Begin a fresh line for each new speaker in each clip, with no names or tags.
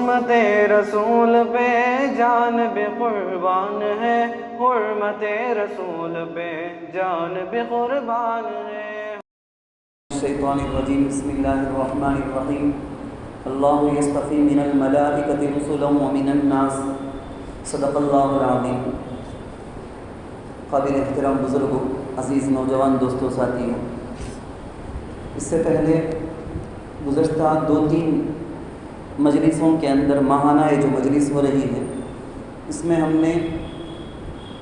حرمت رسول پہ جان بھی قربان ہے، حرمت رسول پہ جان بھی قربان ہے۔
الشیطان الرجیم، بسم اللہ الرحمن الرحیم۔ اللہ یصطفی من الملائکۃ رسلا ومن الناس، صدق اللہ العظیم۔ قابل احترام بزرگوں، عزیز نوجوان دوستوں، ساتھیوں، اس سے پہلے گزشتہ 2-3 مجلسوں کے اندر ماہانہ جو مجلس ہو رہی ہے، اس میں ہم نے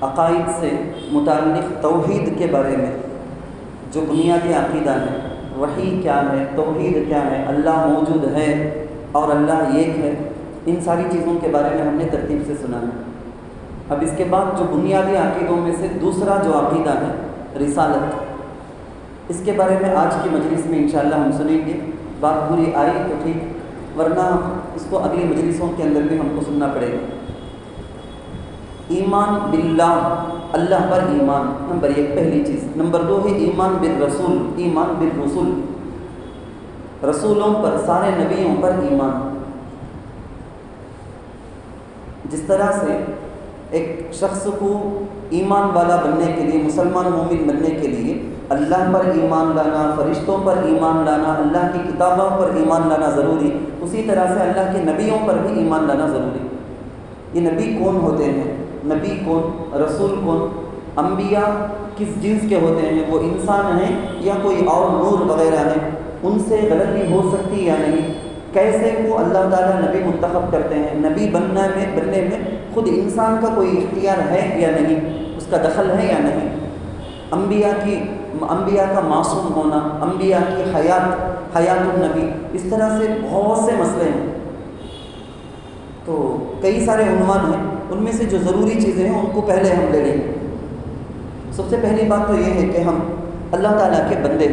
عقائد سے متعلق توحید کے بارے میں جو بنیادی عقیدہ ہے، وحی کیا ہے، توحید کیا ہے، اللہ موجود ہے اور اللہ ایک ہے، ان ساری چیزوں کے بارے میں ہم نے ترتیب سے سنا ہے۔ اب اس کے بعد جو بنیادی عقیدوں میں سے دوسرا جو عقیدہ ہے، رسالت، اس کے بارے میں آج کی مجلس میں انشاءاللہ ہم سنیں گے۔ بات پوری آئی تو ٹھیک، ورنہ اس کو اگلی مجلسوں کے اندر بھی ہم کو سننا پڑے گا۔ ایمان باللہ، اللہ پر ایمان، نمبر 1 پہلی چیز۔ نمبر 2 ہے ایمان بالرسول، ایمان بالرسول، رسولوں پر، سارے نبیوں پر ایمان۔ جس طرح سے ایک شخص کو ایمان والا بننے کے لیے، مسلمان مومن بننے کے لیے اللہ پر ایمان لانا، فرشتوں پر ایمان لانا، اللہ کی کتابوں پر ایمان لانا ضروری، اسی طرح سے اللہ کے نبیوں پر بھی ایمان لانا ضروری۔ یہ نبی کون ہوتے ہیں، نبی کون، رسول کون، انبیاء کس جنس کے ہوتے ہیں، وہ انسان ہیں یا کوئی اور نور وغیرہ ہیں، ان سے غلطی ہو سکتی یا نہیں، کیسے وہ اللہ تعالیٰ نبی منتخب کرتے ہیں، نبی بننے میں خود انسان کا کوئی اختیار ہے یا نہیں، اس کا دخل ہے یا نہیں، انبیاء کا معصوم ہونا، انبیاء کی حیات النبی، اس طرح سے بہت سے مسئلے ہیں۔ تو کئی سارے عنوان ہیں، ان میں سے جو ضروری چیزیں ہیں ان کو پہلے ہم لے لیں گے۔ سب سے پہلی بات تو یہ ہے کہ ہم اللہ تعالیٰ کے بندے،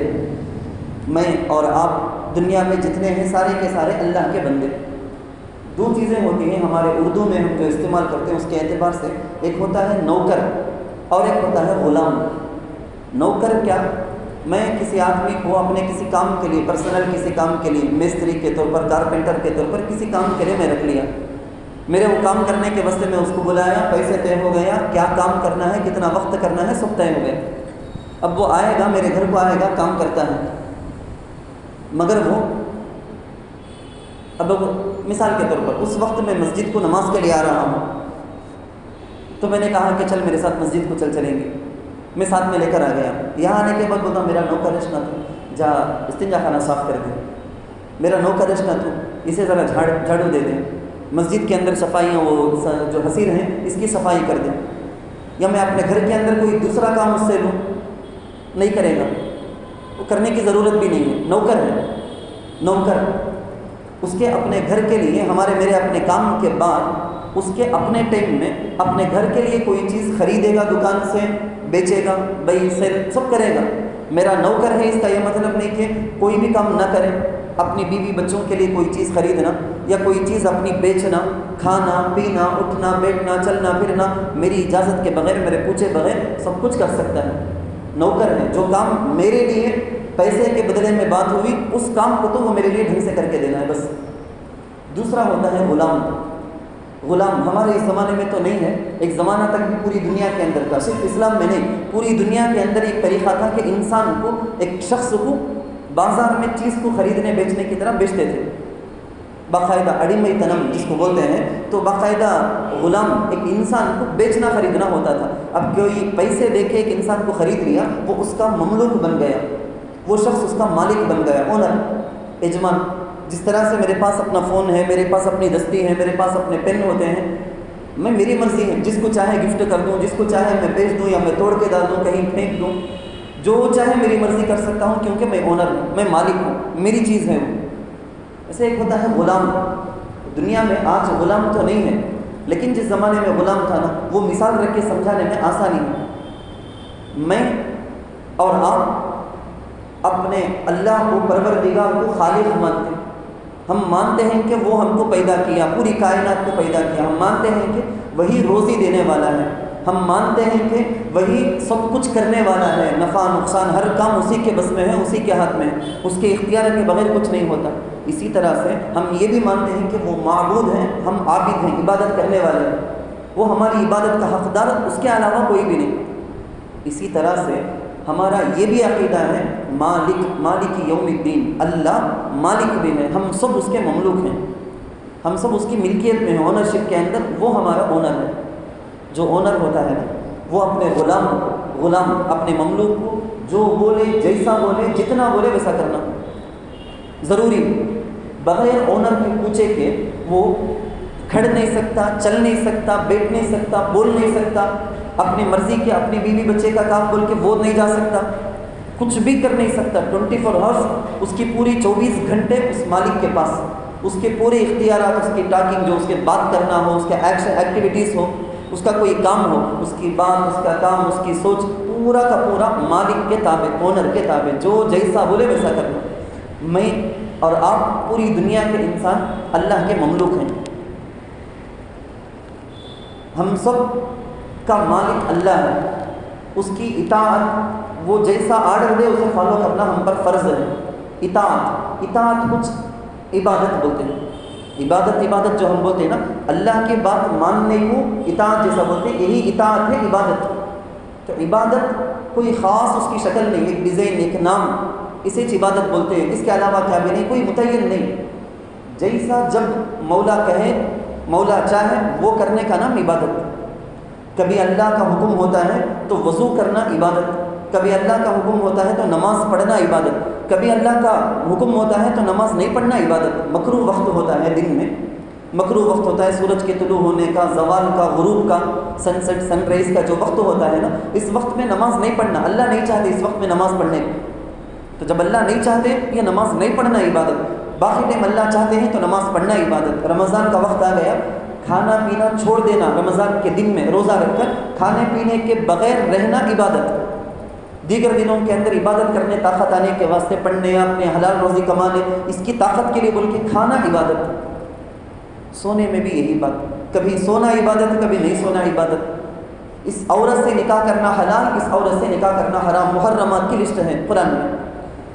میں اور آپ دنیا میں جتنے ہیں سارے کے سارے اللہ کے بندے۔ 2 چیزیں ہوتی ہیں ہمارے اردو میں ہم جو استعمال کرتے ہیں اس کے اعتبار سے، ایک ہوتا ہے نوکر اور ایک ہوتا ہے غلام۔ نوکر کیا، میں کسی آدمی کو اپنے کسی کام کے لیے، پرسنل کسی کام کے لیے، مستری کے طور پر، کارپینٹر کے طور پر کسی کام کے لیے میں رکھ لیا، میرے وہ کام کرنے کے واسطے میں اس کو بلایا، پیسے طے ہو گیا، کیا کام کرنا ہے، کتنا وقت کرنا ہے، سب طے ہو گیا۔ اب وہ آئے گا، میرے گھر کو آئے گا، کام کرتا ہے، مگر وہ اب مثال کے طور پر اس وقت میں مسجد کو نماز کے لیے آ رہا ہوں، تو میں نے کہا کہ چل میرے ساتھ مسجد کو چلیں گے، میں ساتھ میں لے کر آ گیا۔ یہاں آنے کے بعد بولتا میرا نوکر رشنا تو جا استنجا خانہ صاف کر دے، میرا نوکر رشنا تو اسے ذرا جھاڑو دے دیں، مسجد کے اندر صفائیاں وہ جو حسیر ہیں اس کی صفائی کر دیں، یا میں اپنے گھر کے اندر کوئی دوسرا کام اس سے لوں، نہیں کرے گا، وہ کرنے کی ضرورت بھی نہیں ہے، نوکر ہے۔ نوکر اس کے اپنے گھر کے لیے، میرے اپنے کام کے بعد اس کے اپنے ٹائم میں اپنے گھر کے لیے کوئی چیز خریدے گا، دکان سے بیچے گا، بئی سیل سب کرے گا، میرا نوکر ہے۔ اس کا یہ مطلب نہیں کہ کوئی بھی کام نہ کرے، اپنی بیوی بچوں کے لیے کوئی چیز خریدنا یا کوئی چیز اپنی بیچنا، کھانا پینا، اٹھنا بیٹھنا، چلنا پھرنا، میری اجازت کے بغیر، میرے پوچھے بغیر سب کچھ کر سکتا ہے، نوکر ہے۔ جو کام میرے لیے پیسے کے بدلے میں بات ہوئی، اس کام کو تو وہ میرے لیے ڈھنگ سے کر کے دینا ہے بس۔ دوسرا ہوتا ہے غلام۔ غلام ہمارے اس زمانے میں تو نہیں ہے، ایک زمانہ تک بھی پوری دنیا کے اندر تھا، صرف اسلام میں نہیں، پوری دنیا کے اندر ایک طریقہ تھا کہ انسان کو، ایک شخص کو بازار میں چیز کو خریدنے بیچنے کی طرح بیچتے تھے، باقاعدہ اڑیمئی تنم جس کو بولتے ہیں، تو باقاعدہ غلام ایک انسان کو بیچنا خریدنا ہوتا تھا۔ اب کوئی پیسے دے کے ایک انسان کو خرید لیا، وہ اس کا مملوک بن گیا، وہ شخص اس کا مالک بن گیا، اونر، یجمان۔ جس طرح سے میرے پاس اپنا فون ہے، میرے پاس اپنی دستی ہے، میرے پاس اپنے پین ہوتے ہیں، میں میری مرضی ہے، جس کو چاہے گفٹ کر دوں، جس کو چاہے میں بیچ دوں یا میں توڑ کے ڈال دوں، کہیں پھینک دوں، جو چاہے میری مرضی کر سکتا ہوں، کیونکہ میں اونر ہوں، میں مالک ہوں، میری چیز ہے وہ۔ ایسے ایک ہوتا ہے غلام۔ دنیا میں آج غلام تو نہیں ہے، لیکن جس زمانے میں غلام تھا نا، وہ مثال رکھ کے سمجھانے میں آسانی ہے۔ میں اور آپ اپنے اللہ کو، پروردگار کو خالق مانتے ہیں، ہم مانتے ہیں کہ وہ ہم کو پیدا کیا، پوری کائنات کو پیدا کیا، ہم مانتے ہیں کہ وہی روزی دینے والا ہے، ہم مانتے ہیں کہ وہی سب کچھ کرنے والا ہے، نفع نقصان ہر کام اسی کے بس میں ہے، اسی کے ہاتھ میں ہے، اس کے اختیار کے بغیر کچھ نہیں ہوتا۔ اسی طرح سے ہم یہ بھی مانتے ہیں کہ وہ معبود ہیں، ہم عابد ہیں، عبادت کرنے والے ہیں، وہ ہماری عبادت کا حقدار، اس کے علاوہ کوئی بھی نہیں۔ اسی طرح سے ہمارا یہ بھی عقیدہ ہے مالک یوم الدین، اللہ مالک بھی ہے، ہم سب اس کے مملوک ہیں، ہم سب اس کی ملکیت میں ہیں، اونرشپ کے اندر وہ ہمارا اونر ہے۔ جو اونر ہوتا ہے نا وہ اپنے غلام اپنے مملوک کو جو بولے، جیسا بولے، جتنا بولے ویسا کرنا ضروری، بغیر اونر کے پوچھے کہ وہ کھڑ نہیں سکتا، چل نہیں سکتا، بیٹھ نہیں سکتا، بول نہیں سکتا، اپنی مرضی کے اپنی بیوی بچے کا کام بول کے وہ نہیں جا سکتا، کچھ بھی کر نہیں سکتا۔ 24 آورس اس کی پوری 24 گھنٹے اس مالک کے پاس، اس کے پورے اختیارات، اس کی ٹاکنگ، جو اس کے بات کرنا ہو، اس کے ایکٹیویٹیز ہو، اس کا کوئی کام ہو، اس کی بات، اس کا کام، اس کی سوچ، پورا کا پورا مالک کے تابع، اونر کے تابع، جو جیسا بولے ویسا کرنا۔ میں اور آپ پوری دنیا کے انسان اللہ کے مملوک ہیں، ہم سب کا مالک اللہ ہے، اس کی اطاعت، وہ جیسا آرڈر دے اسے فالو کرنا ہم پر فرض ہے۔ اطاعت کچھ عبادت بولتے ہیں، عبادت جو ہم بولتے ہیں نا، اللہ کی بات ماننے کو اطاعت جیسا بولتے ہیں، یہی اطاعت ہے عبادت۔ تو عبادت کوئی خاص اس کی شکل نہیں، ایک ڈیزائن، ایک نام، اسے عبادت بولتے ہیں، اس کے علاوہ کیا بھی نہیں، کوئی متعین نہیں، جیسا جب مولا کہے، مولا چاہے وہ کرنے کا نام عبادت۔ کبھی اللہ کا حکم ہوتا ہے تو وضو کرنا عبادت، کبھی اللہ کا حکم ہوتا ہے تو نماز پڑھنا عبادت، کبھی اللہ کا حکم ہوتا ہے تو نماز نہیں پڑھنا عبادت۔ مکروہ وقت ہوتا ہے دن میں، مکروہ وقت ہوتا ہے سورج کے طلوع ہونے کا، زوال کا، غروب کا، سن سیٹ، سن رائز کا جو وقت ہوتا ہے نا، اس وقت میں نماز نہیں پڑھنا، اللہ نہیں چاہتے اس وقت میں نماز پڑھنے کو، تو جب اللہ نہیں چاہتے یہ نماز نہیں پڑھنا عبادت۔ باقی ٹائم اللہ چاہتے ہیں تو نماز پڑھنا عبادت۔ رمضان کا وقت آ گیا، کھانا پینا چھوڑ دینا، رمضان کے دن میں روزہ رکھ کر کھانے پینے کے بغیر رہنا عبادت۔ دیگر دنوں کے اندر عبادت کرنے، طاقت آنے کے واسطے، پڑھنے، اپنے حلال روزی کمانے، اس کی طاقت کے لیے بول کے کھانا عبادت۔ سونے میں بھی یہی بات، کبھی سونا عبادت، کبھی نہیں سونا عبادت۔ اس عورت سے نکاح کرنا حلال، اس عورت سے نکاح کرنا حرام، محرمات کی لسٹ ہے قرآن میں۔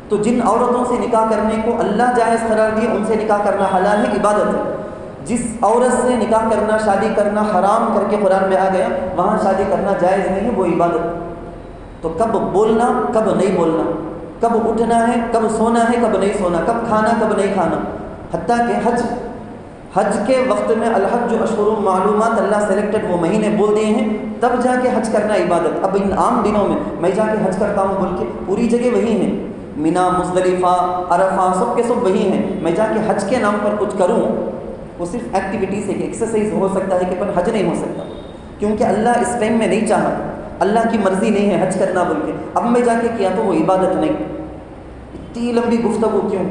تو جن عورتوں سے نکاح کرنے کو اللہ جائز قرار دیے ان سے نکاح کرنا حلال ہے، عبادت ہے۔ جس عورت سے نکاح کرنا، شادی کرنا حرام کر کے قرآن میں آ گیا، وہاں شادی کرنا جائز نہیں ہے، وہ عبادت۔ تو کب بولنا، کب نہیں بولنا، کب اٹھنا ہے، کب سونا ہے، کب نہیں سونا، کب کھانا، کب نہیں کھانا، حتیٰ کہ حج کے وقت میں الحج اشہر معلومات، اللہ سلیکٹڈ وہ مہینے بول دیے ہیں، تب جا کے حج کرنا عبادت۔ اب ان عام دنوں میں جا کے حج کرتا ہوں بول کے پوری جگہ وہی ہیں، مینا، مزدلفہ، عرفہ، سب کے سب وہی ہیں، میں جا کے حج کے نام پر کچھ کروں، وہ صرف ایکٹیویٹیز ہے، ایکسرسائز ہو سکتا ہے کہ پر حج نہیں ہو سکتا، کیونکہ اللہ اس ٹائم میں نہیں چاہا، اللہ کی مرضی نہیں ہے حج کرنا بول کے۔ اب میں جا کے کیا تو وہ عبادت نہیں۔ اتنی لمبی گفتگو کیوں؟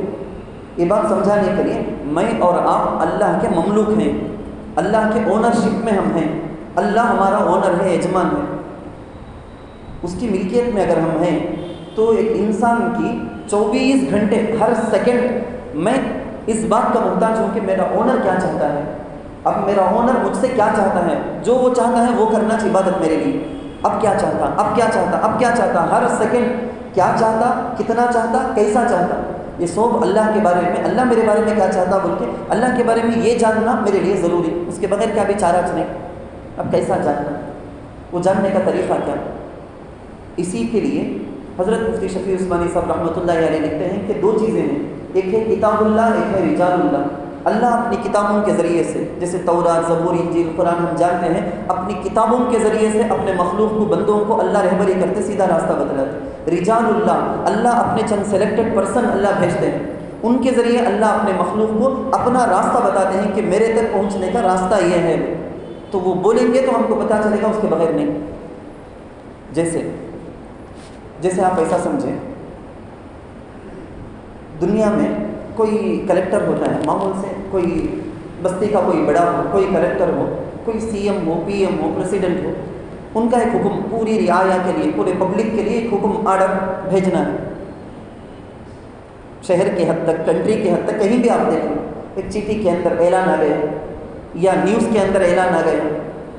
یہ بات سمجھانے کے لیے میں اور آپ اللہ کے مملوک ہیں، اللہ کے اونرشپ میں ہم ہیں، اللہ ہمارا اونر ہے، یجمان ہے، اس کی ملکیت میں اگر ہم ہیں تو ایک انسان کی 24 گھنٹے ہر سیکنڈ میں اس بات کا محتاج ہوں کہ میرا اونر کیا چاہتا ہے، اب میرا اونر مجھ سے کیا چاہتا ہے، جو وہ چاہتا ہے وہ کرنا چاہیے عبادت میرے لیے۔ اب کیا چاہتا، اب کیا چاہتا، اب کیا چاہتا، ہر سیکنڈ کیا چاہتا، کتنا چاہتا، کیسا چاہتا، یہ سب اللہ کے بارے میں، اللہ میرے بارے میں کیا چاہتا بول کے اللہ کے بارے میں یہ جاننا میرے لیے ضروری، اس کے بغیر کیا بھی چارہ نہیں۔ اب کیسا جاننا، وہ جاننے کا طریقہ کیا؟ اسی کے لیے حضرت مفتی شفیع عثمانی صاحب رحمۃ اللہ علیہ لکھتے ہیں کہ دو چیزیں ہیں، ایک ہے کتاب اللہ، ایک ہے رجال اللہ۔ اللہ اپنی کتابوں کے ذریعے سے، جیسے تورات، زبور، انجیل، قرآن ہم جانتے ہیں، اپنی کتابوں کے ذریعے سے اپنے مخلوق کو، بندوں کو اللہ رہبری کرتے، سیدھا راستہ بتلاتے۔ رجال اللہ، اللہ اپنے چند سلیکٹڈ پرسن اللہ بھیجتے ہیں، ان کے ذریعے اللہ اپنے مخلوق کو اپنا راستہ بتاتے ہیں کہ میرے تک پہنچنے کا راستہ یہ ہے، تو وہ بولیں گے تو ہم کو پتہ چلے گا، اس کے بغیر نہیں۔ جیسے آپ ایسا سمجھیں، دنیا میں کوئی کلیکٹر ہوتا ہے، معمول سے کوئی بستی کا کوئی بڑا ہو، کوئی کلیکٹر ہو، کوئی سی ایم ہو، پی ایم ہو، پریسیڈنٹ ہو، ان کا ایک حکم پوری رعایا کے لیے، پورے پبلک کے لیے ایک حکم، آرڈر بھیجنا ہے، شہر کی حد تک، کنٹری کی حد تک، کہیں بھی آپ دیکھیں، ایک چٹھی کے اندر اعلان آ گیا یا نیوز کے اندر اعلان آ گیا،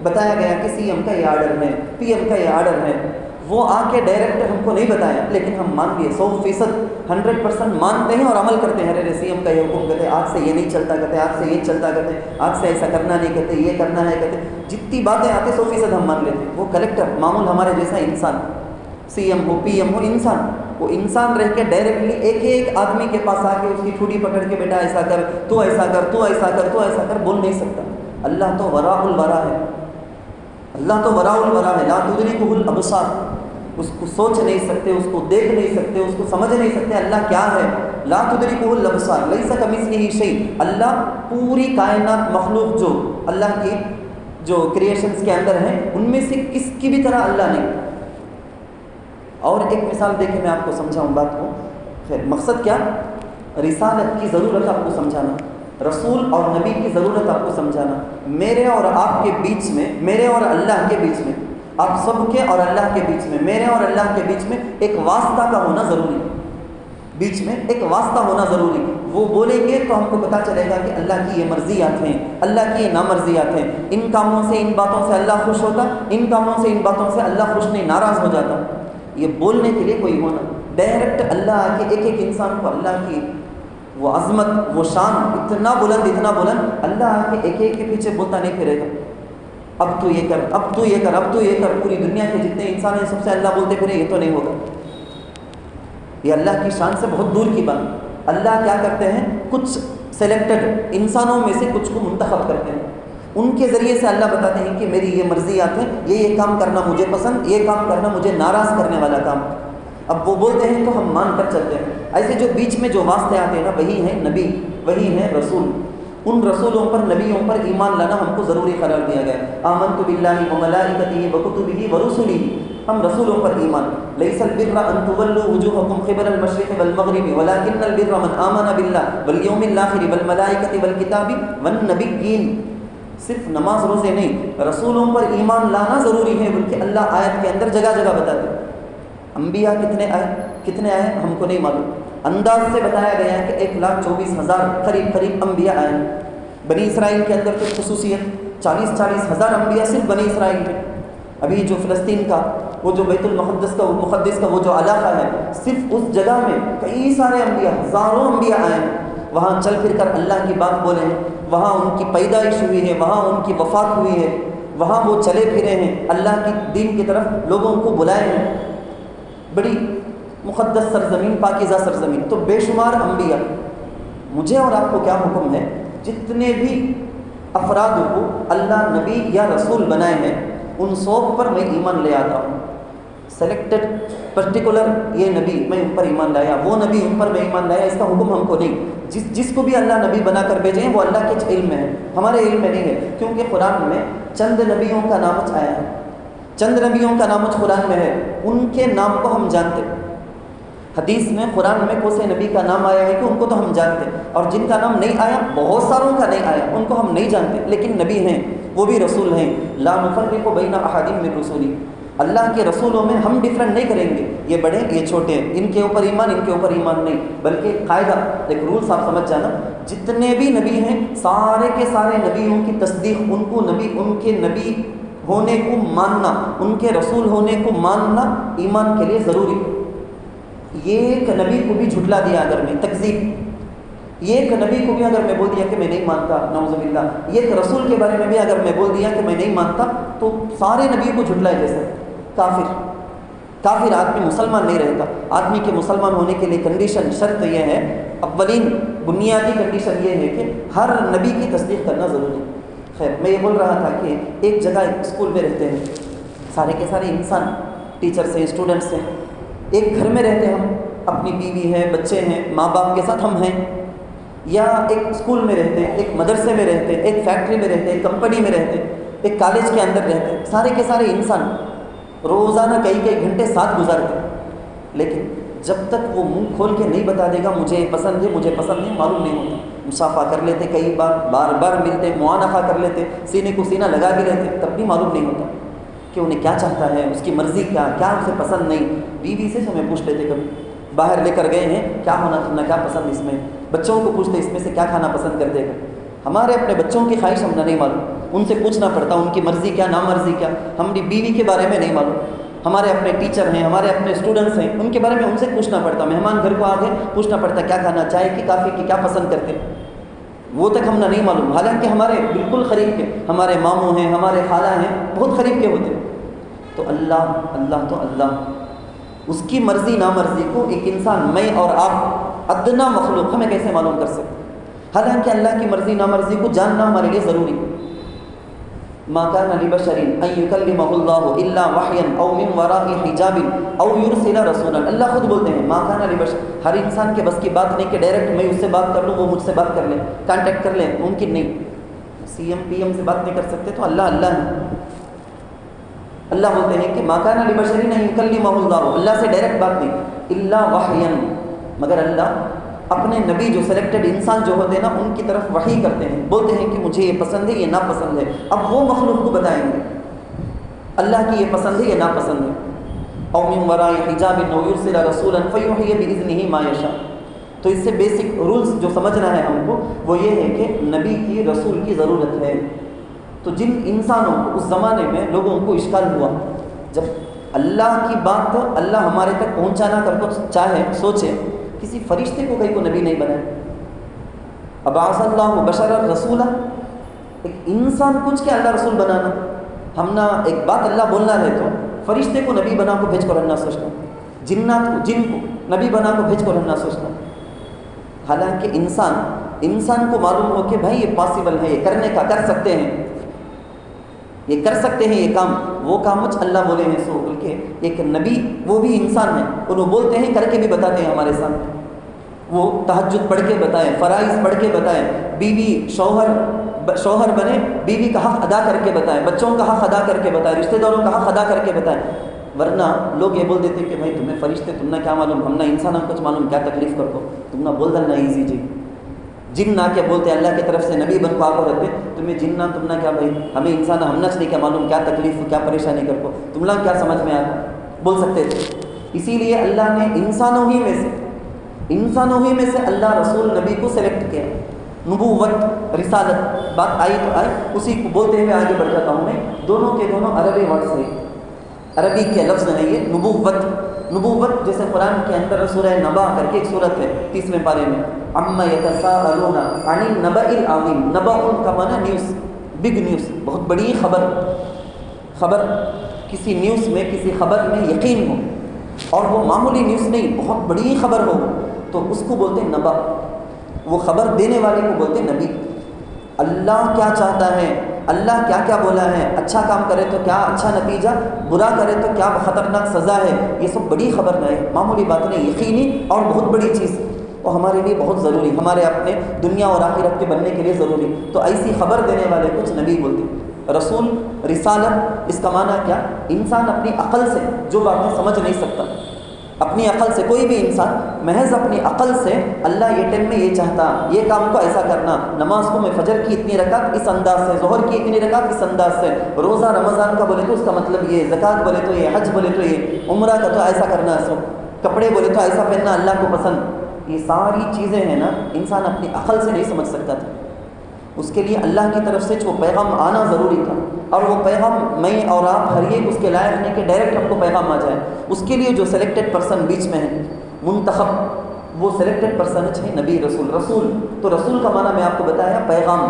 بتایا گیا کہ سی ایم کا یہ آرڈر ہے، پی ایم کا یہ آرڈر ہے، وہ آ کے ڈائریکٹ ہم کو نہیں بتایا، لیکن ہم مان لیے 100%، 100% مانتے ہیں اور عمل کرتے ہیں. ارے سی ایم کا یہ حکم کہتے ہیں، آج سے یہ نہیں چلتا کہتے، آج سے یہ چلتا کہتے، آج سے ایسا کرنا نہیں کہتے، یہ کرنا ہے کہتے. جتنی باتیں آتی 100% ہم مان لیتے. وہ کلیکٹر معمول ہمارے جیسا انسان، سی ایم ہو، پی ایم ہو، انسان، وہ انسان رہ کے ڈائریکٹلی ایک ایک آدمی کے پاس آ کے اس کی ٹھوڑی پکڑ کے بیٹا ایسا کر، تو ایسا کر، تو ایسا کر، تو ایسا کر، بول نہیں سکتا. اللہ تو وراء الورا ہے، اللہ تو وراء الورا ہے. لا تدرکہ الابصار، اس کو سوچ نہیں سکتے، اس کو دیکھ نہیں سکتے، اس کو سمجھ نہیں سکتے اللہ کیا ہے. لا تدرکہ الابصار لیس کمثلہ شیء. اللہ پوری کائنات مخلوق جو اللہ کی جو کریشنز کے اندر ہیں ان میں سے کس کی بھی طرح اللہ نہیں. اور ایک مثال دے کے میں آپ کو سمجھاؤں بات کو. خیر مقصد کیا؟ رسالت کی ضرورت آپ کو سمجھانا، رسول اور نبی کی ضرورت آپ کو سمجھانا. میرے اور آپ کے بیچ میں، میرے اور اللہ کے بیچ میں، آپ سب کے اور اللہ کے بیچ میں، میرے اور اللہ کے بیچ میں ایک واسطہ کا ہونا ضروری. بیچ میں ایک واسطہ ہونا ضروری. وہ بولیں گے تو ہم کو پتہ چلے گا کہ اللہ کی یہ مرضیات ہیں، اللہ کی یہ نامرضیات ہیں. ان کاموں سے، ان باتوں سے اللہ خوش ہوتا، ان کاموں سے، ان باتوں سے اللہ خوش نہیں، ناراض ہو جاتا. یہ بولنے کے لیے کوئی ہونا. ڈائریکٹ اللہ آ کے ایک ایک انسان کو اللہ کی وہ عظمت، وہ شان اتنا بلند، اتنا بلند، اللہ آ کے ایک ایک کے پیچھے بولتا نہیں پھرے گا. اب تو یہ کر، اب تو یہ کر، اب تو یہ کر. پوری دنیا کے جتنے انسان ہیں سب سے اللہ بولتے پھرے، یہ تو نہیں ہوگا. یہ اللہ کی شان سے بہت دور کی بات. اللہ کیا کرتے ہیں؟ کچھ سلیکٹڈ انسانوں میں سے کچھ کو منتخب کرتے ہیں. ان کے ذریعے سے اللہ بتاتے ہیں کہ میری یہ مرضیات ہیں، یہ کام کرنا مجھے پسند، یہ کام کرنا مجھے ناراض کرنے والا کام. اب وہ بولتے ہیں تو ہم مان کر چلتے ہیں. ایسے جو بیچ میں جو واسطے آتے ہیں نا، وہی ہیں نبی، وہی ہیں رسول. ان رسولوں پر، نبیوں پر ایمان لانا ہم کو ضروری قرار دیا گیا. آمنت باللہ وملائکتہ وکتبہ ورسلہ. ہم رسولوں پر ایمان. لیس البر ان تولوا وجوہکم قبل المشرق والمغرب ولکن البر من آمن باللہ والیوم الآخر والملائکۃ والکتاب والنبیین. صرف نماز روزے نہیں، رسولوں پر ایمان لانا ضروری ہے. بلکہ اللہ آیت کے اندر جگہ جگہ بتاتے ہیں. انبیاء کتنے آئے ہم کو نہیں معلوم. انداز سے بتایا گیا ہے کہ 1,24,000 قریب انبیاء آئے ہیں. بنی اسرائیل کے اندر تو خصوصیت 40 ہزار انبیاء صرف بنی اسرائیل میں. ابھی جو فلسطین کا وہ جو بیت المقدس کا وہ جو علاقہ ہے، صرف اس جگہ میں کئی سارے انبیاء، ہزاروں انبیاء آئے ہیں. وہاں چل پھر کر اللہ کی بات بولے ہیں، وہاں ان کی پیدائش ہوئی ہے، وہاں ان کی وفات ہوئی ہے، وہاں وہ چلے پھرے ہیں، اللہ کی دین کی طرف لوگوں کو بلائے ہیں. بڑی مقدس سرزمین، پاکیزہ سرزمین. تو بے شمار انبیاء. مجھے اور آپ کو کیا حکم ہے؟ جتنے بھی افراد کو اللہ نبی یا رسول بنائے ہیں ان سب پر میں ایمان لے آتا ہوں. سلیکٹڈ پرٹیکولر یہ نبی میں ان پر ایمان لایا، وہ نبی ان پر میں ایمان لایا، اس کا حکم ہم کو نہیں. جس کو بھی اللہ نبی بنا کر بھیجے ہیں وہ اللہ کے علم میں ہے، ہمارے علم میں نہیں ہے. کیونکہ قرآن میں چند نبیوں کا نام آیا ہے، چند نبیوں کا نام قرآن میں ہے، ان کے نام کو ہم جانتے. حدیث میں، قرآن میں کون سے نبی کا نام آیا ہے کہ ان کو تو ہم جانتے. اور جن کا نام نہیں آیا، بہت ساروں کا نہیں آیا، ان کو ہم نہیں جانتے، لیکن نبی ہیں، وہ بھی رسول ہیں. لا نفرق بین احد من رسلی. اللہ کے رسولوں میں ہم ڈفرینٹ نہیں کریں گے، یہ بڑے یہ چھوٹے ہیں، ان کے اوپر ایمان، ان کے اوپر ایمان نہیں. بلکہ قاعدہ، ایک رولس آپ سمجھ جانا، جتنے بھی نبی ہیں سارے کے سارے نبیوں کی تصدیق، ان کو نبی، ان کے نبی ہونے کو ماننا، ان کے رسول ہونے کو ماننا ایمان کے لیے ضروری. ایک نبی کو بھی جھٹلا دیا اگر میں، تکذیب، ایک نبی کو بھی اگر میں بول دیا کہ میں نہیں مانتا، نعوذ باللہ، ایک رسول کے بارے میں بھی اگر میں بول دیا کہ میں نہیں مانتا، تو سارے نبی کو جھٹلائے جیسے کافر آدمی مسلمان نہیں رہتا. آدمی کے مسلمان ہونے کے لیے کنڈیشن، شرط یہ ہے، اولین بنیادی کنڈیشن یہ ہے کہ ہر نبی کی تصدیق کرنا ضروری. خیر میں یہ بول رہا تھا کہ ایک جگہ ایک اسکول میں رہتے ہیں، سارے کے سارے انسان، ٹیچرس ہیں، اسٹوڈنٹس ہیں. ایک گھر میں رہتے ہم، اپنی بیوی ہے، بچے ہیں، ماں باپ کے ساتھ ہم ہیں. یا ایک اسکول میں رہتے ہیں، ایک مدرسے میں رہتے ہیں، ایک فیکٹری میں رہتے ہیں، ایک کمپنی میں رہتے ہیں، ایک کالج کے اندر رہتے ہیں. سارے کے سارے انسان روزانہ کئی گھنٹے ساتھ گزارتے ہیں. لیکن جب تک وہ منہ کھول کے نہیں بتا دے گا مجھے پسند ہے، مجھے پسند نہیں، معلوم نہیں ہوتا. مصافحہ کر لیتے، کئی بار ملتے، معانقہ کر لیتے، سینے کو سینہ لگا بھی لیتے، تب بھی معلوم نہیں ہوتا کہ انہیں کیا چاہتا ہے، اس کی مرضی کیا اسے پسند نہیں. بیوی سے ہمیں پوچھ لیتے، کبھی باہر لے کر گئے ہیں، کیا ہونا تمہیں کیا پسند اس میں. بچوں کو پوچھتے اس میں سے کیا کھانا پسند کر دے گا. ہمارے اپنے بچوں کی خواہش ہمیں نہیں معلوم، ان سے پوچھنا پڑتا ان کی مرضی کیا، نامرضی کیا. ہماری بیوی کے بارے میں نہیں معلوم. ہمارے اپنے ٹیچر ہیں، ہمارے اپنے اسٹوڈنٹس ہیں، ان کے بارے میں ان سے پوچھنا پڑتا، مہمان گھر کو آ گئے پوچھنا پڑتا کیا کھانا، چائے کی کافی کی، کیا پسند کرتے، وہ تک ہم نہیں معلوم، حالانکہ ہمارے بالکل قریب کے ہمارے ماموں ہیں، ہمارے خالہ ہیں، بہت قریب کے ہوتے. تو اللہ اس کی مرضی نامرضی کو ایک انسان، میں اور آپ ادنا مخلوق، ہمیں کیسے معلوم کر سکتے؟ حالانکہ اللہ کی مرضی نامرضی کو جاننا ہمارے لیے ضروری ہے. ما كان لبشر ان يكلمه الله الا وحيا او من وراء حجاب او يرسل رسولا. اللہ خود بولتے ہیں ما كان لبشر، ہر انسان کے بس کی بات نہیں کہ ڈائریکٹ میں اس سے بات کر لوں، وہ مجھ سے بات کر لے، کانٹیکٹ کر لے، ممکن نہیں. سی ایم پی ایم سے بات نہیں کر سکتے تو اللہ ہے. اللہ بولتے ہیں کہ ما كان لبشر ان يكلمه الله، اللہ سے ڈائریکٹ بات نہیں، الا وحيا، مگر اللہ اپنے نبی جو سلیکٹڈ انسان جو ہوتے ہیں نا، ان کی طرف وحی کرتے ہیں، بولتے ہیں کہ مجھے یہ پسند ہے، یہ ناپسند ہے. اب وہ مخلوق کو بتائیں گے اللہ کی یہ پسند ہے، یہ ناپسند ہے. او من وراء حجاب او یرسل رسولا فیوحی باذنہ ما یشاء. تو اس سے بیسک رولز جو سمجھنا ہے ہم کو وہ یہ ہے کہ نبی کی، رسول کی ضرورت ہے. تو جن انسانوں کو اس زمانے میں لوگوں کو اشکال ہوا، جب اللہ کی بات اللہ ہمارے تک پہنچانا کر کو چاہے، سوچے کسی فرشتے کو کہیں کو نبی نہیں بنائے. ابعث اللہ بشرا رسولا، ایک انسان کچھ کیا اللہ رسول بنانا. ہم نہ ایک بات اللہ بولنا ہے تو فرشتے کو نبی بنا کو بھیج کر رہنا سوچنا، جنات کو، جن کو نبی بنا کو بھیج کر رہنا سوچنا. حالانکہ انسان کو معلوم ہو کہ بھائی یہ پاسبل ہے، یہ کرنے کا، کر سکتے ہیں، یہ کر سکتے ہیں یہ کام، وہ کام مجھ اللہ بولے ہیں سو. بلکہ ایک نبی وہ بھی انسان ہے، انہوں بولتے ہیں، کر کے بھی بتاتے ہیں ہمارے سامنے. وہ تہجد پڑھ کے بتائیں، فرائض پڑھ کے بتائیں، بیوی شوہر بنے بیوی کا حق ادا کر کے بتائیں، بچوں کا حق ادا کر کے بتائیں، رشتہ داروں کا حق ادا کر کے بتائیں. ورنہ لوگ یہ بول دیتے کہ بھائی تمہیں فرشتے، تم نے کیا معلوم، ہم نہ انسان ہم کچھ معلوم، کیا تکلیف کر کو، تم نہ بول دلنا ایزی جی. جن نہ کیا بولتے اللہ کی طرف سے نبی بن کو آپ رہتے، تمہیں جن نہ، تم نہ کیا بھائی، ہمیں انسان ہم نہ نہیں کیا معلوم، کیا تکلیف کیا پریشانی کر کو، تم نہ کیا سمجھ میں آتا، بول سکتے تھے. اسی لیے اللہ نے انسانوں ہی میں سے اللہ رسول نبی کو سلیکٹ کیا. نبوت، رسالت، بات آئی تو آئی، اسی کو بولتے ہوئے آگے بڑھ جاتا ہوں میں. دونوں کے دونوں عربی ورڈ سے، عربی کے لفظ نہیں ہے. نبوت جیسے قرآن کے اندر سورہ نبا کر کے ایک صورت ہے 30ویں پارے میں، عما یتساءلون عن النبأ العظیم. نبأ کا معنی نیوز، بگ نیوز، بہت بڑی خبر. کسی نیوز میں، کسی خبر میں یقین ہو، اور وہ معمولی نیوز نہیں، بہت بڑی خبر ہو، تو اس کو بولتے ہیں نبا. وہ خبر دینے والے کو بولتے ہیں نبی. اللہ کیا چاہتا ہے، اللہ کیا کیا بولا ہے، اچھا کام کرے تو کیا اچھا نتیجہ، برا کرے تو کیا خطرناک سزا ہے، یہ سب بڑی خبر ہے، معمولی بات نہیں، یقینی اور بہت بڑی چیز، اور ہمارے لیے بہت ضروری، ہمارے اپنے دنیا اور آخرت کے بننے کے لیے ضروری. تو ایسی خبر دینے والے کچھ نبی بولتے ہیں. رسول، رسالت، اس کا معنی کیا، انسان اپنی عقل سے جو باتیں سمجھ نہیں سکتا، اپنی عقل سے، کوئی بھی انسان محض اپنی عقل سے اللہ یہ ٹائم میں یہ چاہتا، یہ کام کو ایسا کرنا، نماز کو میں فجر کی اتنی رکعت اس انداز سے، ظہر کی اتنی رکعت اس انداز سے، روزہ رمضان کا بولے تو اس کا مطلب یہ، زکوٰۃ بولے تو یہ، حج بولے تو یہ، عمرہ کا تو ایسا کرنا، کپڑے بولے تو ایسا پہننا اللہ کو پسند. یہ ساری چیزیں ہیں نا، انسان اپنی عقل سے نہیں سمجھ سکتا تھا. اس کے لیے اللہ کی طرف سے جو پیغام آنا ضروری تھا، اور وہ پیغام میں اور آپ ہر ایک اس کے لائق نہیں کہ ڈائریکٹ ہم کو پیغام آ جائے. اس کے لیے جو سلیکٹڈ پرسن بیچ میں ہے، منتخب، وہ سلیکٹڈ پرسنج ہے نبی، رسول. تو رسول کا معنی میں آپ کو بتایا پیغام.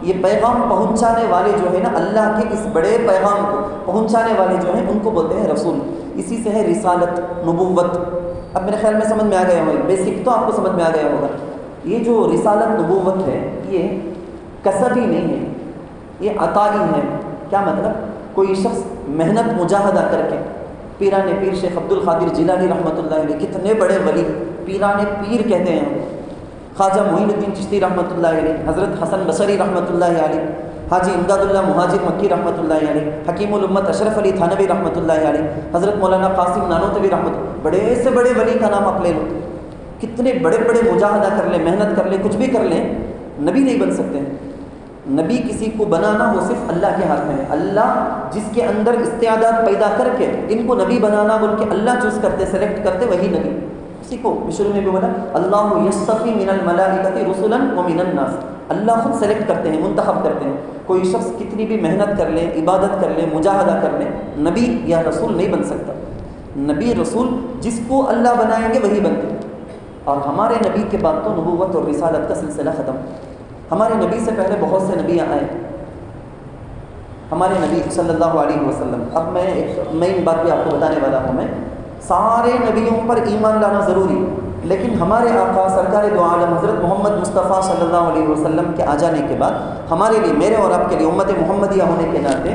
یہ پیغام پہنچانے والے جو ہے نا، اللہ کے اس بڑے پیغام کو پہنچانے والے جو ہیں ان کو بولتے ہیں رسول. اسی سے ہے رسالت، نبوت. اب میرے خیال میں سمجھ میں آ گیا ہوگا، بیسک تو آپ کو سمجھ میں آ گیا ہوگا. یہ جو رسالت، نبوت ہے، یہ کسبی نہیں ہے، یہ عطائی ہے. کیا مطلب، کوئی شخص محنت مجاہدہ کر کے، پیران پیر شیخ عبد القادر جیلانی رحمۃ اللہ علیہ، کتنے بڑے ولی، پیران پیر کہتے ہیں، خواجہ معین الدین چشتی رحمۃ اللہ علیہ، حضرت حسن بصری رحمۃ اللہ علیہ، حاجی امداد اللہ مہاجر مکی رحمۃ اللہ علیہ، حکیم الامت اشرف علی تھانوی رحمۃ اللہ علیہ، حضرت مولانا قاسم نانوتوی رحمۃ، بڑے سے بڑے ولی کا نام آپ لے لو، کتنے بڑے بڑے مجاہدہ کر لیں، محنت کر لیں، کچھ بھی کر لیں، نبی نہیں بن سکتے. نبی کسی کو بنانا وہ صرف اللہ کے ہاتھ میں ہے. اللہ جس کے اندر استعداد پیدا کر کے ان کو نبی بنانا بول کے اللہ چوز کرتے، سلیکٹ کرتے، وہی نبی. اسی کو شروع میں بھی بولا، اللہ یصطفی من الملائکۃ رسلا ومن الناس. اللہ خود سلیکٹ کرتے ہیں، منتخب کرتے ہیں. کوئی شخص کتنی بھی محنت کر لے، عبادت کر لے، مجاہدہ کر لے، نبی یا رسول نہیں بن سکتا. نبی رسول جس کو اللہ بنائیں گے وہی بنتے. اور ہمارے نبی کے بعد تو نبوت اور رسالت کا سلسلہ ختم. ہمارے نبی سے پہلے بہت سے نبی آئے. ہمارے نبی صلی اللہ علیہ وسلم، اب میں ایک مین بات بھی آپ کو بتانے والا ہوں. میں سارے نبیوں پر ایمان لانا ضروری، لیکن ہمارے آقا سرکار دو عالم حضرت محمد مصطفیٰ صلی اللہ علیہ وسلم کے آ جانے کے بعد ہمارے لیے، میرے اور آپ کے لیے امت محمدیہ ہونے کے ناطے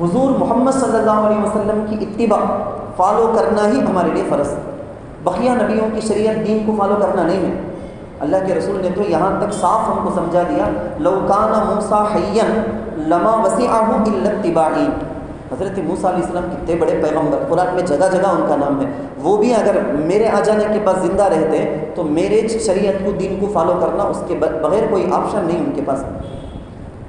حضور محمد صلی اللہ علیہ وسلم کی اتباع فالو کرنا ہی ہمارے لیے فرض ہے. بقیہ نبیوں کی شریعت دین کو فالو کرنا نہیں ہے. اللہ کے رسول نے تو یہاں تک صاف ہم کو سمجھا دیا، لو کان موسیٰ حیا لما وسعہ الا اتباعی. حضرت موسیٰ علیہ السلام کتنے بڑے پیغمبر، قرآن میں جگہ جگہ ان کا نام ہے. وہ بھی اگر میرے آ جانے کے بعد زندہ رہتے تو میرے شریعت کو، دین کو فالو کرنا اس کے بغیر کوئی آپشن نہیں ان کے پاس.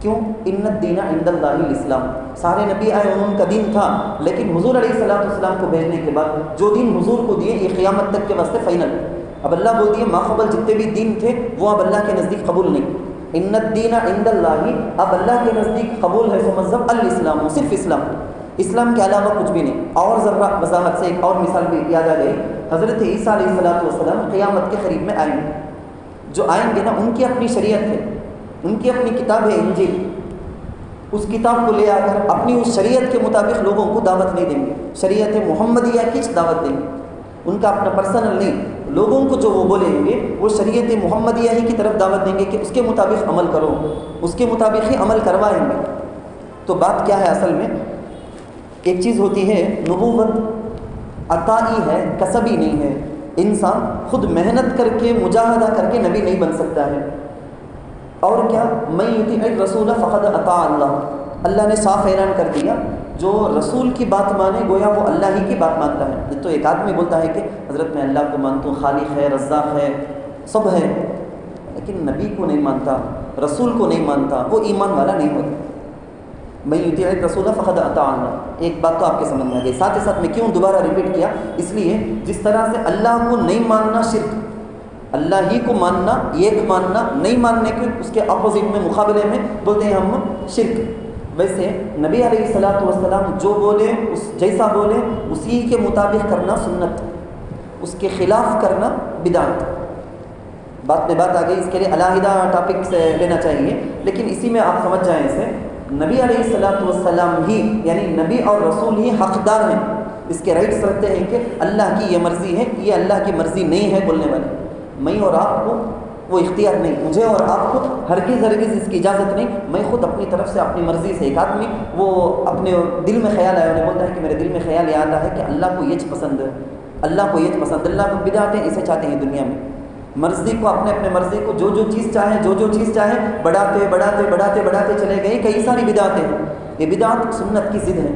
کیوں؟ ان الدین عند اللہ الاسلام. سارے نبی آئے، ان کا دین تھا، لیکن حضور علیہ الصلوۃ والسلام کو بھیجنے کے بعد جو دین حضور کو دیے یہ قیامت تک کے واسطے فائنل. اب اللہ بول دیے ماقبل جتنے بھی دین تھے وہ اب اللہ کے نزدیک قبول نہیں. ان الدین عند اللہ، اب اللہ کے نزدیک قبول ہے مذہب الاسلام، صرف اسلام، اسلام کے علاوہ کچھ بھی نہیں. اور ذرا وضاحت سے ایک اور مثال بھی یاد آ گئی. حضرت عیسیٰ علیہ الصلوۃ والسلام قیامت کے قریب میں آئیں گے. جو آئیں گے نا ان کی اپنی شریعت ہے، ان کی اپنی کتاب ہے انجیل. اس کتاب کو لے آ کر اپنی اس شریعت کے مطابق لوگوں کو دعوت نہیں دیں گے. شریعت محمدیہ کی دعوت دیں گے، ان کا اپنا پرسنل نہیں. لوگوں کو جو وہ بولیں گے وہ شریعت محمدیہ ہی کی طرف دعوت دیں گے کہ اس کے مطابق عمل کرو، اس کے مطابق ہی عمل کروائیں گے. تو بات کیا ہے اصل میں؟ ایک چیز ہوتی ہے نبوت عطائی ہے، کسبی نہیں ہے. انسان خود محنت کر کے، مجاہدہ کر کے نبی نہیں بن سکتا ہے. اور کیا؟ من یطیع الرسول فقد اطاع اللہ. اللہ نے صاف اعلان کر دیا جو رسول کی بات مانے گویا وہ اللہ ہی کی بات مانتا ہے. تو ایک آدمی بولتا ہے کہ حضرت میں اللہ کو مانتا ہوں، خالق ہے، رزاق ہے، سب ہے، لیکن نبی کو نہیں مانتا، رسول کو نہیں مانتا، وہ ایمان والا نہیں ہوتا. من یطیع الرسول فقد اطاع اللہ. ایک بات تو آپ کے سمجھ میں آ گئی. ساتھ ہی ساتھ میں کیوں دوبارہ ریپیٹ کیا؟ اس لیے جس طرح سے اللہ کو نہیں ماننا شرک، اللہ ہی کو ماننا، ایک ماننا، نہیں ماننے کے اس کے اپوزٹ میں، مقابلے میں بولتے ہیں ہم شرک. ویسے نبی علیہ الصلوۃ والسلام جو بولے، اس جیسا بولے اسی کے مطابق کرنا سنت، اس کے خلاف کرنا بدعت. بات میں بات آ گئی، اس کے لیے علیحدہ ٹاپک سے لینا چاہیے، لیکن اسی میں آپ سمجھ جائیں اسے. نبی علیہ الصلوۃ والسلام ہی، یعنی نبی اور رسول ہی حقدار ہیں، اس کے رائٹس رکھتے ہیں کہ اللہ کی یہ مرضی ہے، یہ اللہ کی مرضی نہیں ہے بولنے والے. میں اور آپ کو وہ اختیار نہیں، مجھے اور آپ کو ہرگز اس کی اجازت نہیں. میں خود اپنی طرف سے اپنی مرضی سے، ایک آدمی وہ اپنے دل میں خیال آیا، انہیں بولتا ہے کہ میرے دل میں خیال یہ آتا ہے کہ اللہ کو یہ پسند ہے، اللہ کو یہ پسند، اللہ کو بدعتیں اسے چاہتے ہیں دنیا میں. مرضی کو، اپنے مرضی کو جو چیز چاہے، جو چیز چاہے بڑھاتے چلے گئے. کئی ساری بدعتیں ہیں. یہ بدعت سنت کی ضد ہے.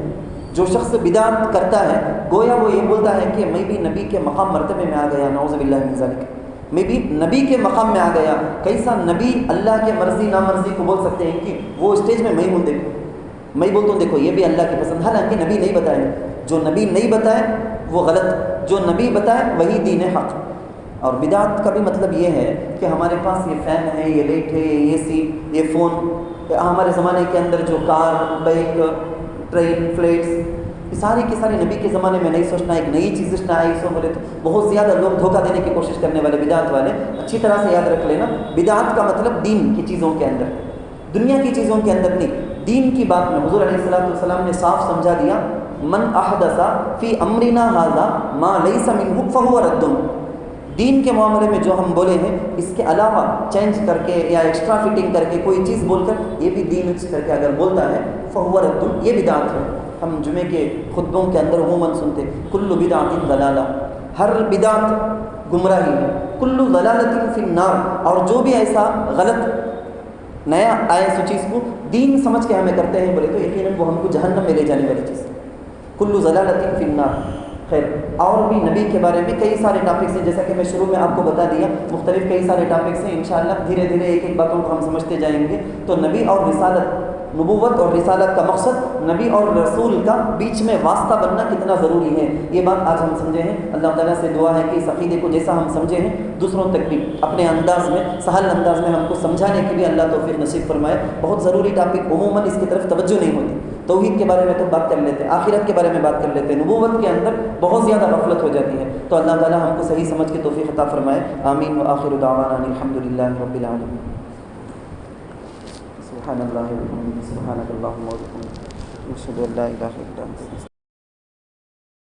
جو شخص بدعت کرتا ہے گویا وہ یہ بولتا ہے کہ میں بھی نبی کے مقام مرتبے میں آ گیا، نعوذ باللہ من ذالک، میں بھی نبی کے مقام میں آ گیا. کیسا نبی اللہ کے مرضی نامرضی کو بول سکتے ہیں کہ وہ اسٹیج میں میں ہوں، دیکھو میں بولتا ہوں دیکھو یہ بھی اللہ کی پسند، حالانکہ نبی نہیں بتائے. جو نبی نہیں بتائے وہ غلط، جو نبی بتائے وہی دین حق. اور بدعت کا بھی مطلب یہ ہے کہ ہمارے پاس یہ فین ہے، یہ لائٹ ہے، یہ اے سی، یہ فون، ہمارے زمانے کے اندر جو کار، بائک، ٹرین، فلائٹس، یہ ساری کی ساری نبی کے زمانے میں نہیں سوچنا. ایک نئی چیز سوچنا آئی سو بولے تو بہت زیادہ لوگ دھوکہ دینے کی کوشش کرنے والے بدعت والے. اچھی طرح سے یاد رکھ لینا، بدعت کا مطلب دین کی چیزوں کے اندر، دنیا کی چیزوں کے اندر نہیں. دین کی بات میں حضور علیہ الصلوۃ والسلام نے صاف سمجھا دیا، من احدث فی امرنا ھذا ما لیس منہ فہو رد. دین کے معاملے میں جو ہم بولے ہیں اس کے علاوہ چینج کر کے یا ایکسٹرا فٹنگ کر کے کوئی چیز بول کر یہ بھی دین کر کے اگر بولتا ہے فہو رد، یہ بدعت ہے. ہم جمعے کے خطبوں کے اندر عموماً سنتے کل بدعت ضلالہ، ہر بدعت گمراہی ہے، کل ضلالۃ فی النار. اور جو بھی ایسا غلط نیا آئے سو چیز کو دین سمجھ کے ہمیں کرتے ہیں بولے تو یقیناً وہ ہم کو جہنم میں لے جانے والی چیز. کل ضلالۃ فی النار. خیر اور بھی نبی کے بارے میں کئی سارے ٹاپکس ہیں، جیسا کہ میں شروع میں آپ کو بتا دیا، مختلف کئی سارے ٹاپکس ہیں، انشاءاللہ دھیرے دھیرے ایک ایک باتوں کو ہم سمجھتے جائیں گے۔ تو نبی اور رسالت، نبوت اور رسالت کا مقصد نبی اور رسول کا بیچ میں واسطہ بننا کتنا ضروری ہے، یہ بات آج ہم سمجھے ہیں۔ اللہ تعالیٰ سے دعا ہے کہ اس عقیدے کو جیسا ہم سمجھے ہیں دوسروں تک بھی اپنے انداز میں، سہل انداز میں ہم کو سمجھانے کی بھی اللہ توفیق نصیب فرمائے۔ بہت ضروری ٹاپک، عموماً اس کی طرف توجہ نہیں ہوتی، توحید کے بارے میں تو بات کر لیتے ہیں، آخرت کے بارے میں بات کر لیتے ہیں، نبوت کے اندر بہت زیادہ غفلت ہو جاتی ہے۔ تو اللہ تعالیٰ ہم کو صحیح سمجھ کے توفیق عطا فرمائے، آمین۔ وآخر دعوانا ان الحمدللہ رب العالمین۔ سبحان اللہ وبحمدہ، سبحانک اللہم وبحمدک، اشہد ان لا الہ الا انت۔